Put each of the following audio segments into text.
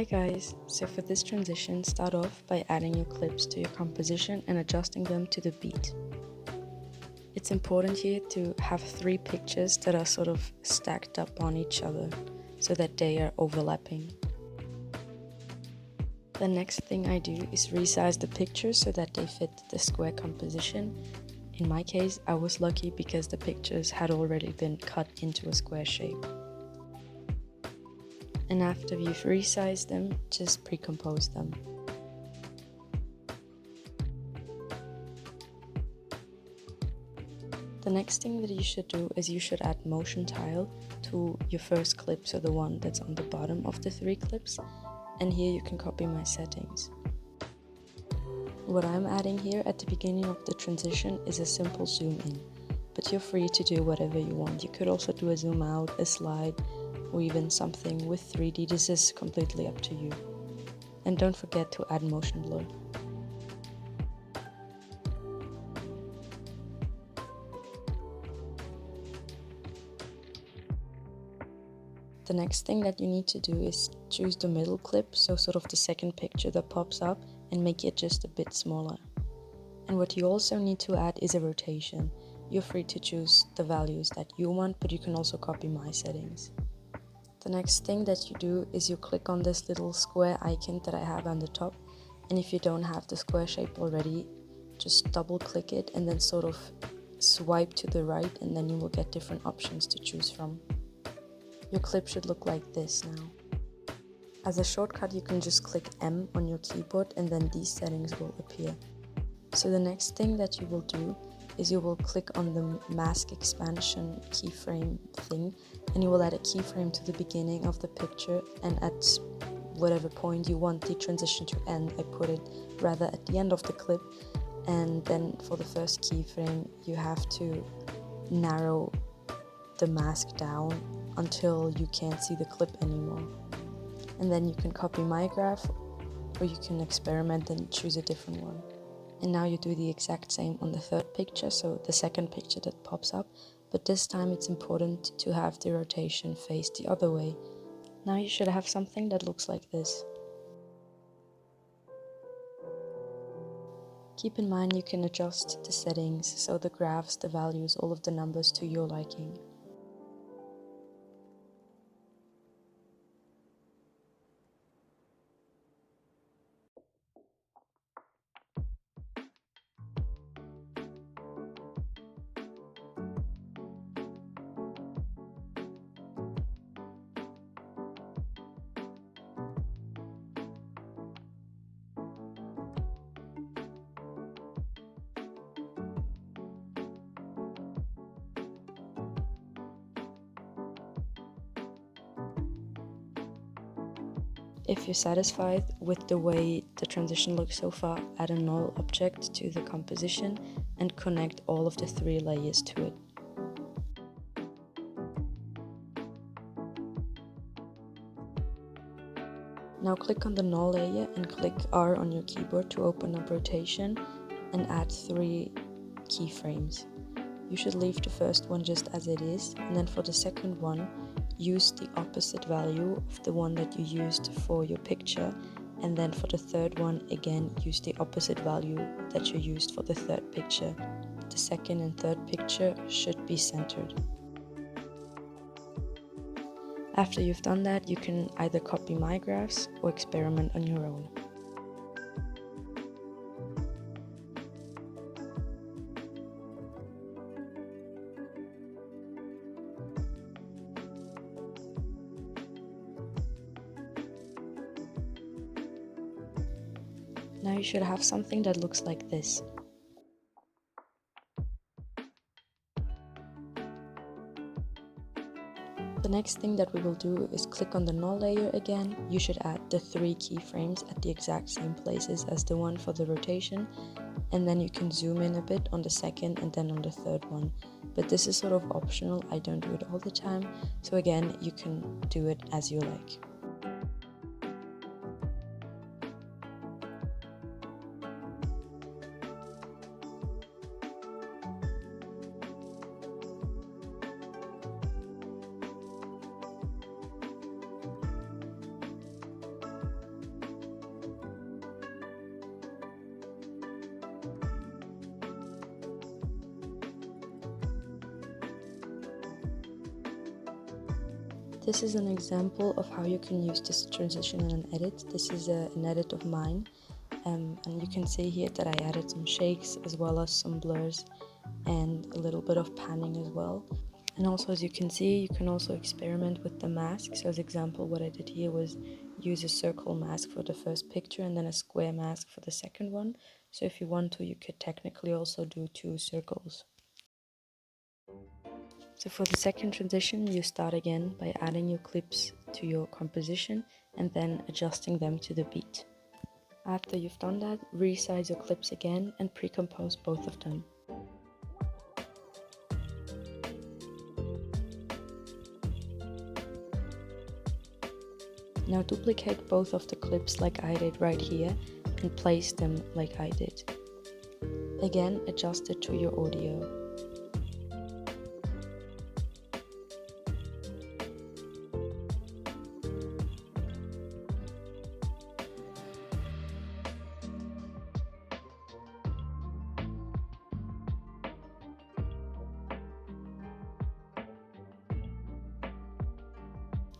Hi guys, so for this transition, start off by adding your clips to your composition and adjusting them to the beat. It's important here to have 3 pictures that are sort of stacked up on each other so that they are overlapping. The next thing I do is resize the pictures so that they fit the square composition. In my case, I was lucky because the pictures had already been cut into a square shape. And after you've resized them, just pre-compose them. The next thing that you should do is you should add motion tile to your first clip, so the one that's on the bottom of the 3 clips, and here you can copy my settings. What I'm adding here at the beginning of the transition is a simple zoom in, but you're free to do whatever you want. You could also do a zoom out, a slide, or even something with 3D. This is completely up to you. And don't forget to add motion blur. The next thing that you need to do is choose the middle clip, so sort of the second picture that pops up, and make it just a bit smaller. And what you also need to add is a rotation. You're free to choose the values that you want, but you can also copy my settings. The next thing that you do is you click on this little square icon that I have on the top, and if you don't have the square shape already, just double click it and then sort of swipe to the right, and then you will get different options to choose from. Your clip should look like this now. As a shortcut, you can just click M on your keyboard and then these settings will appear. So the next thing that you will do is you will click on the mask expansion keyframe thing, and you will add a keyframe to the beginning of the picture, and at whatever point you want the transition to end, I put it rather at the end of the clip. And then for the first keyframe you have to narrow the mask down until you can't see the clip anymore. And then you can copy my graph, or you can experiment and choose a different one. And now you do the exact same on the third picture, so the second picture that pops up, but this time it's important to have the rotation face the other way. Now you should have something that looks like this. Keep in mind you can adjust the settings, so the graphs, the values, all of the numbers to your liking. If you're satisfied with the way the transition looks so far, add a null object to the composition and connect all of the 3 layers to it. Now click on the null layer and click R on your keyboard to open up rotation and add 3 keyframes. You should leave the first one just as it is, and then for the second one, use the opposite value of the one that you used for your picture, and then for the third one, again, use the opposite value that you used for the third picture. The second and third picture should be centered. After you've done that, you can either copy my graphs or experiment on your own. Now you should have something that looks like this. The next thing that we will do is click on the null layer again. You should add the 3 keyframes at the exact same places as the one for the rotation, and then you can zoom in a bit on the second and then on the third one. But this is sort of optional, I don't do it all the time, so again, you can do it as you like. This is an example of how you can use this transition in an edit. This is an edit of mine, and you can see here that I added some shakes as well as some blurs and a little bit of panning as well. And also, as you can see, you can also experiment with the mask. So as example, what I did here was use a circle mask for the first picture and then a square mask for the second one. So if you want to, you could technically also do 2 circles. So for the second transition, you start again by adding your clips to your composition and then adjusting them to the beat. After you've done that, resize your clips again and pre-compose both of them. Now duplicate both of the clips like I did right here and place them like I did. Again, adjust it to your audio.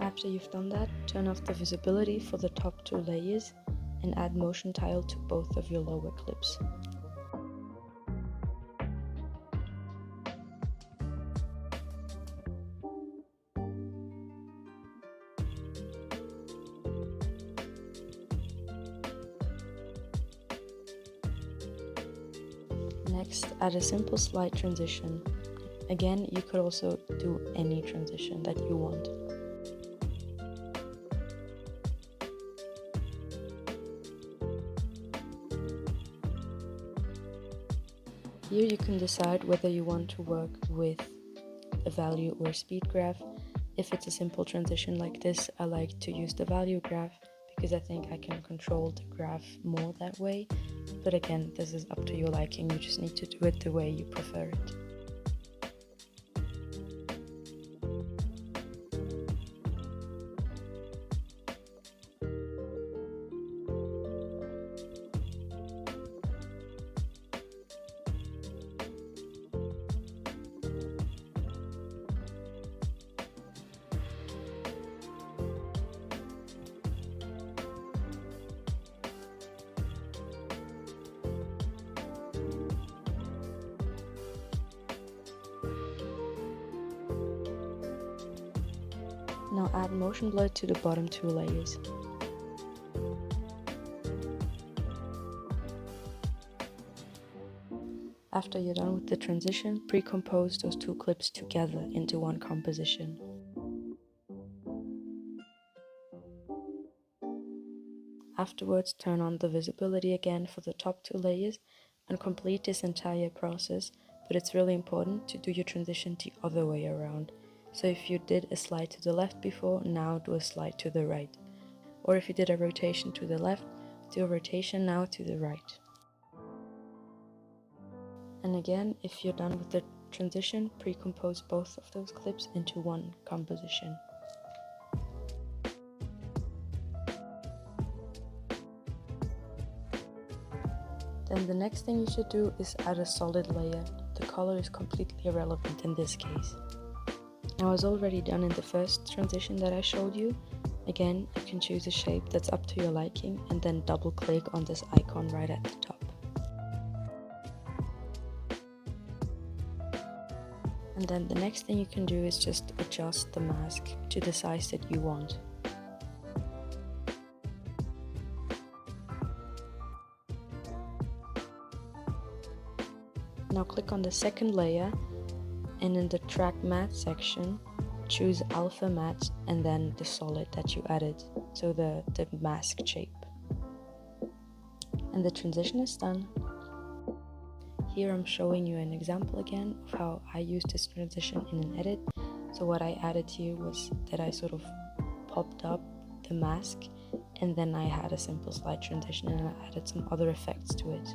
After you've done that, turn off the visibility for the top 2 layers and add motion tile to both of your lower clips. Next, add a simple slide transition. Again, you could also do any transition that you want. Here you can decide whether you want to work with a value or a speed graph. If it's a simple transition like this, I like to use the value graph because I think I can control the graph more that way. But again, this is up to your liking, you just need to do it the way you prefer it. Now add motion blur to the bottom 2 layers. After you're done with the transition, pre-compose those 2 clips together into one composition. Afterwards, turn on the visibility again for the top 2 layers and complete this entire process, but it's really important to do your transition the other way around. So if you did a slide to the left before, now do a slide to the right. Or if you did a rotation to the left, do a rotation now to the right. And again, if you're done with the transition, pre-compose both of those clips into one composition. Then the next thing you should do is add a solid layer. The color is completely irrelevant in this case. Now, as already done in the first transition that I showed you, again, you can choose a shape that's up to your liking and then double click on this icon right at the top. And then the next thing you can do is just adjust the mask to the size that you want. Now click on the second layer and in the track matte section, choose alpha matte and then the solid that you added, so the mask shape. And the transition is done. Here I'm showing you an example again of how I use this transition in an edit. So what I added here was that I sort of popped up the mask and then I had a simple slide transition and I added some other effects to it.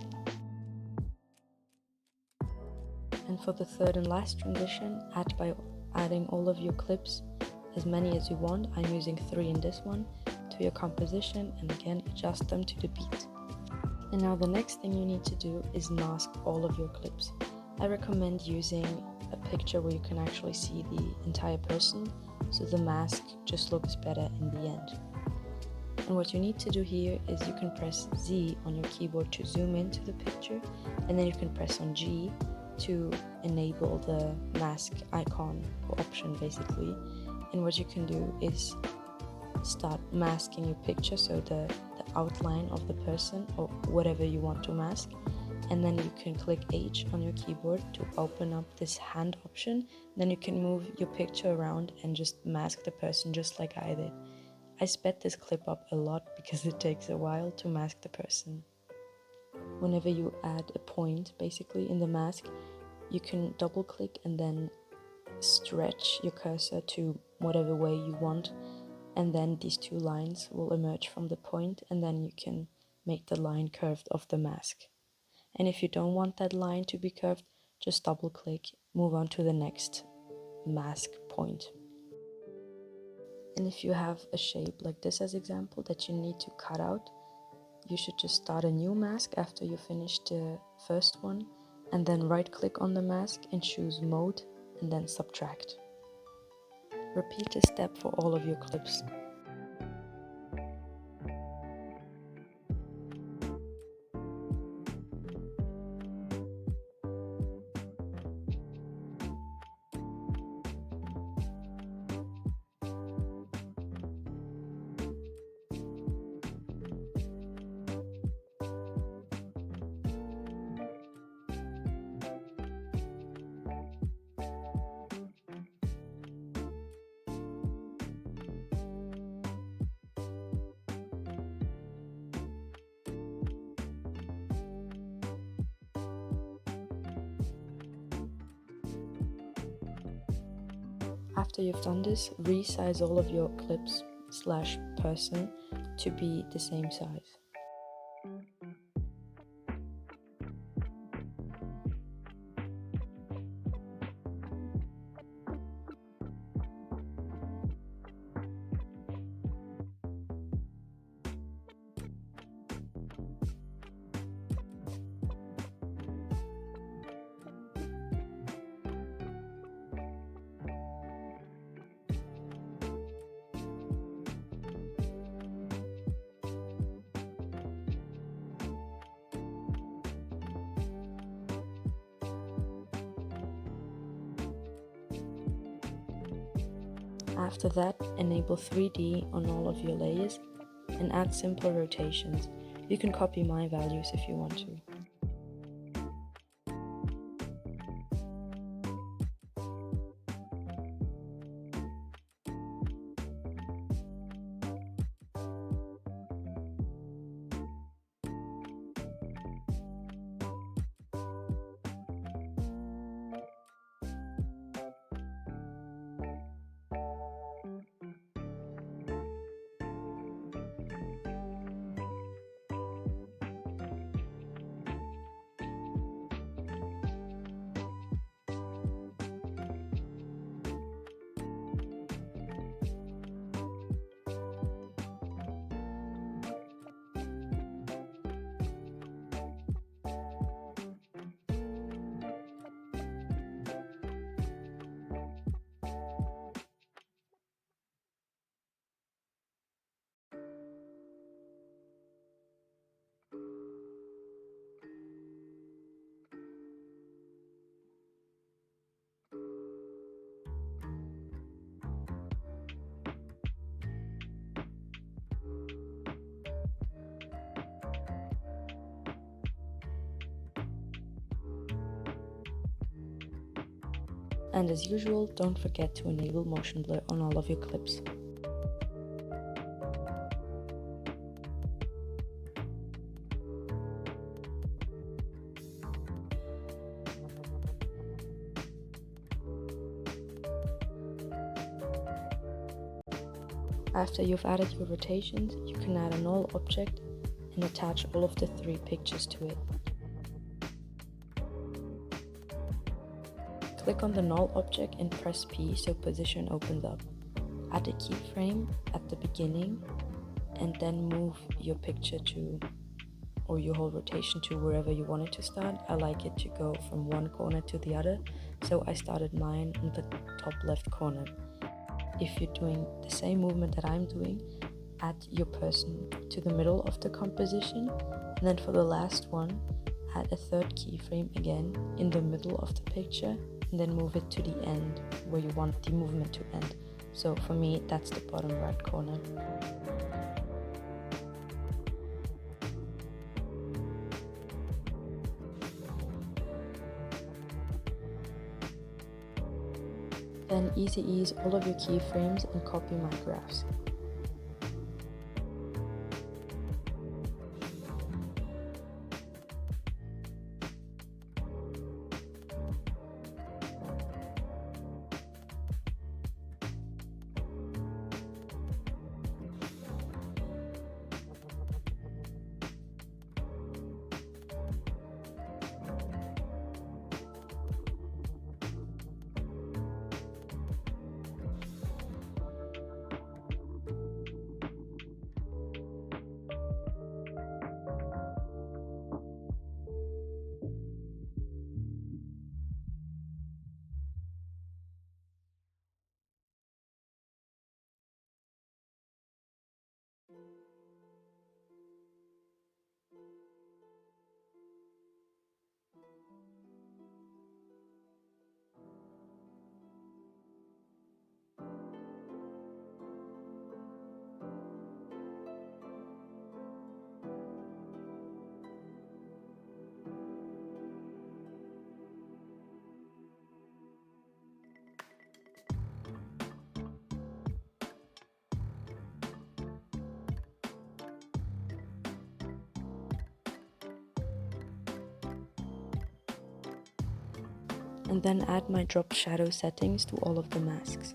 And for the third and last transition, add by adding all of your clips, as many as you want, I'm using 3 in this one, to your composition and again adjust them to the beat. And now the next thing you need to do is mask all of your clips. I recommend using a picture where you can actually see the entire person, so the mask just looks better in the end. And what you need to do here is you can press Z on your keyboard to zoom into the picture, and then you can press on G to enable the mask icon or option basically. And what you can do is start masking your picture, so the outline of the person or whatever you want to mask, and then you can click H on your keyboard to open up this hand option. Then you can move your picture around and just mask the person just like I did. I sped this clip up a lot because it takes a while to mask the person. Whenever you add a point basically in the mask, you can double click and then stretch your cursor to whatever way you want, and then these two lines will emerge from the point, and then you can make the line curved of the mask. And if you don't want that line to be curved, just double click, move on to the next mask point. And if you have a shape like this as example that you need to cut out, you should just start a new mask after you finish the first one, and then right click on the mask and choose mode and then subtract. Repeat this step for all of your clips. After you've done this, resize all of your clips / person to be the same size. After that, enable 3D on all of your layers and add simple rotations. You can copy my values if you want to. And as usual, don't forget to enable motion blur on all of your clips. After you've added your rotations, you can add a null object and attach all of the 3 pictures to it. Click on the null object and press P so position opens up. Add a keyframe at the beginning and then move your picture to, or your whole rotation to wherever you want it to start. I like it to go from one corner to the other, so I started mine in the top left corner. if you're doing the same movement that I'm doing, add your person to the middle of the composition, and then for the last one, add a third keyframe again in the middle of the picture, and then move it to the end where you want the movement to end. So for me, that's the bottom right corner. Then easy ease all of your keyframes and copy my graphs. And then add my drop shadow settings to all of the masks.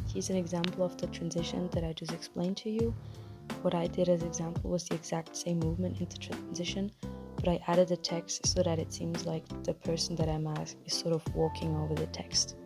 Here's an example of the transition that I just explained to you. What I did as example was the exact same movement in the transition, but I added the text so that it seems like the person that I masked is sort of walking over the text.